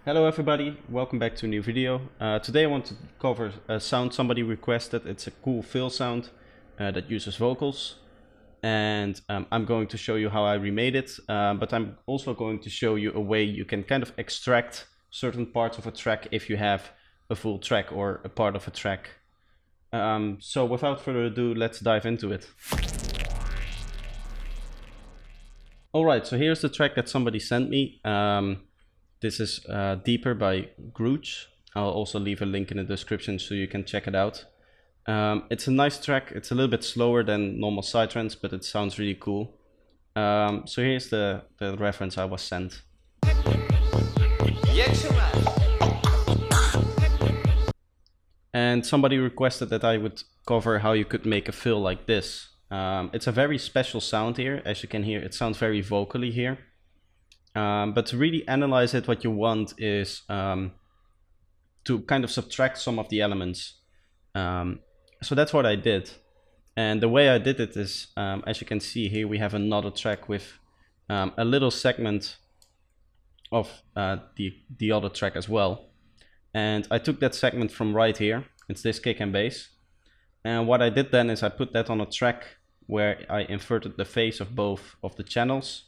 Hello everybody, welcome back to a new video. Today I want to cover a sound somebody requested. It's a cool fill sound that uses vocals, and I'm going to show you how I remade it, but I'm also going to show you a way you can kind of extract certain parts of a track if you have a full track or a part of a track. So without further ado, let's dive into it. Alright, so here's the track that somebody sent me. This is Deeper by Grooch. I'll also leave a link in the description so you can check it out. It's a nice track. It's a little bit slower than normal psytrance, but it sounds really cool. So here's the reference I was sent. And somebody requested that I would cover how you could make a fill like this. It's a very special sound here. As you can hear, it sounds very vocally here. But to really analyze it, what you want is to kind of subtract some of the elements. So that's what I did. And the way I did it is, as you can see here, we have another track with a little segment of the other track as well. And I took that segment from right here. It's this kick and bass. And what I did then is I put that on a track where I inverted the phase of both of the channels.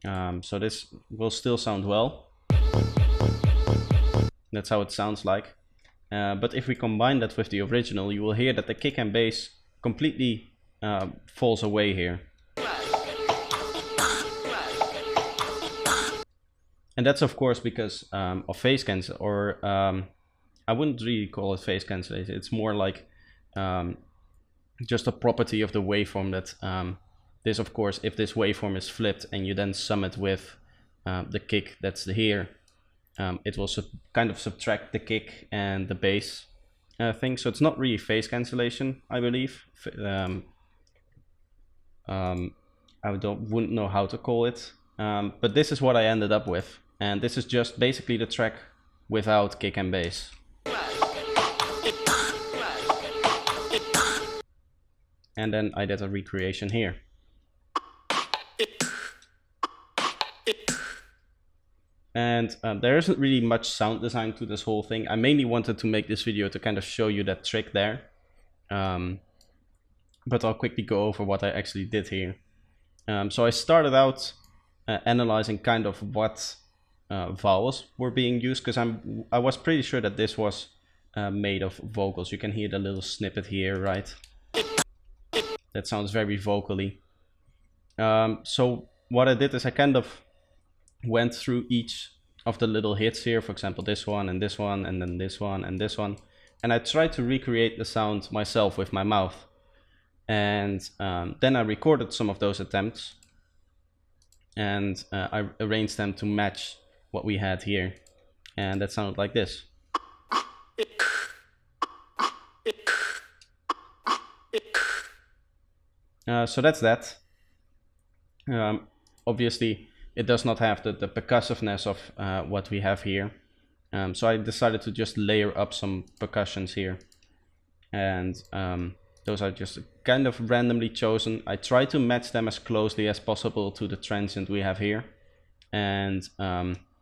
So this will still sound well. That's how it sounds like. But if we combine that with the original, you will hear that the kick and bass completely falls away here. And that's of course because of phase cancel, or I wouldn't really call it phase cancellation. It's more like just a property of the waveform that this, of course, if this waveform is flipped and you then sum it with the kick that's here, it will kind of subtract the kick and the bass thing. So it's not really phase cancellation, I believe. I wouldn't know how to call it, but this is what I ended up with. And this is just basically the track without kick and bass. And then I did a recreation here. And there isn't really much sound design to this whole thing. I mainly wanted to make this video to kind of show you that trick there. But I'll quickly go over what I actually did here. So I started out analyzing kind of what vowels were being used, because I was pretty sure that this was made of vocals. You can hear the little snippet here, right? That sounds very vocally. So what I did is I kind of went through each of the little hits here, for example this one and this one and then this one and this one, and I tried to recreate the sound myself with my mouth. And then I recorded some of those attempts, and I arranged them to match what we had here, and that sounded like this. So that's that. Obviously it does not have the percussiveness of what we have here. So I decided to just layer up some percussions here. And those are just kind of randomly chosen. I try to match them as closely as possible to the transient we have here. And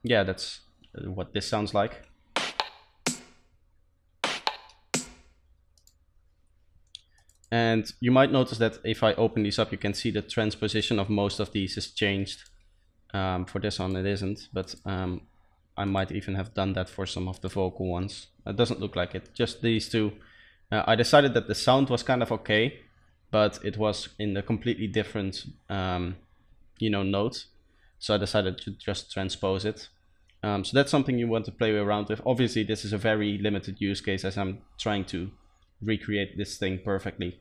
yeah, that's what this sounds like. And you might notice that if I open these up, you can see the transposition of most of these is changed. For this one it isn't, but I might even have done that for some of the vocal ones. It doesn't look like it, just these two. I decided that the sound was kind of okay, but it was in a completely different note. So I decided to just transpose it. So that's something you want to play around with. Obviously this is a very limited use case, as I'm trying to recreate this thing perfectly.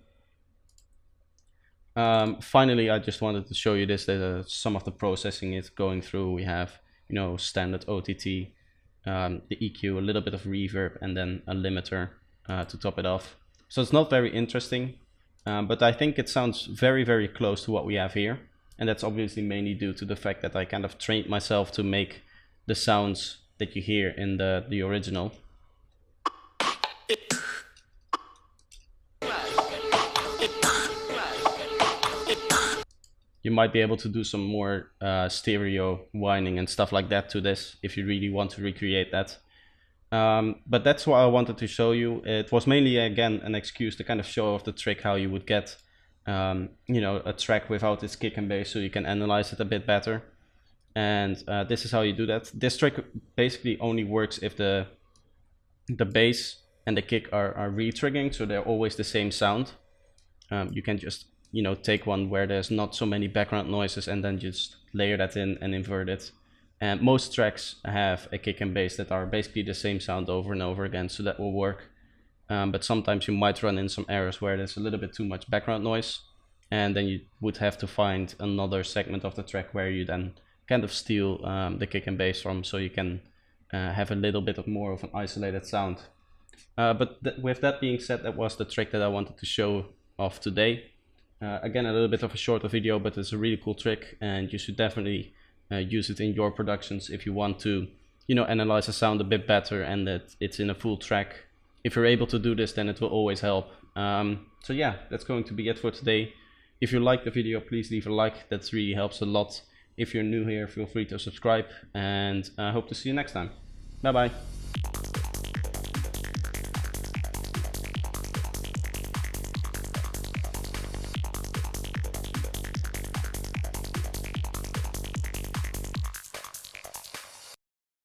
Finally, I just wanted to show you this. There's some of the processing is going through. We have, standard OTT, the EQ, a little bit of reverb, and then a limiter to top it off. So it's not very interesting, but I think it sounds very, very close to what we have here. And that's obviously mainly due to the fact that I kind of trained myself to make the sounds that you hear in the original. You might be able to do some more stereo whining and stuff like that to this if you really want to recreate that. But that's what I wanted to show you. It was mainly, again, an excuse to kind of show off the trick how you would get you know, a track without its kick and bass, so you can analyze it a bit better. And this is how you do that. This trick basically only works if the bass and the kick are re-triggering, so they're always the same sound. You can just, you know, take one where there's not so many background noises and then just layer that in and invert it. And most tracks have a kick and bass that are basically the same sound over and over again, so that will work. But sometimes you might run in some errors where there's a little bit too much background noise, and then you would have to find another segment of the track where you then kind of steal the kick and bass from, so you can have a little bit more of an isolated sound. But with that being said, that was the trick that I wanted to show off today. Again, a little bit of a shorter video, but it's a really cool trick, and you should definitely use it in your productions if you want to, you know, analyze the sound a bit better and that it's in a full track. If you're able to do this, then it will always help. So yeah, that's going to be it for today. If you liked the video, please leave a like. That really helps a lot. If you're new here, feel free to subscribe, and I hope to see you next time. Bye bye.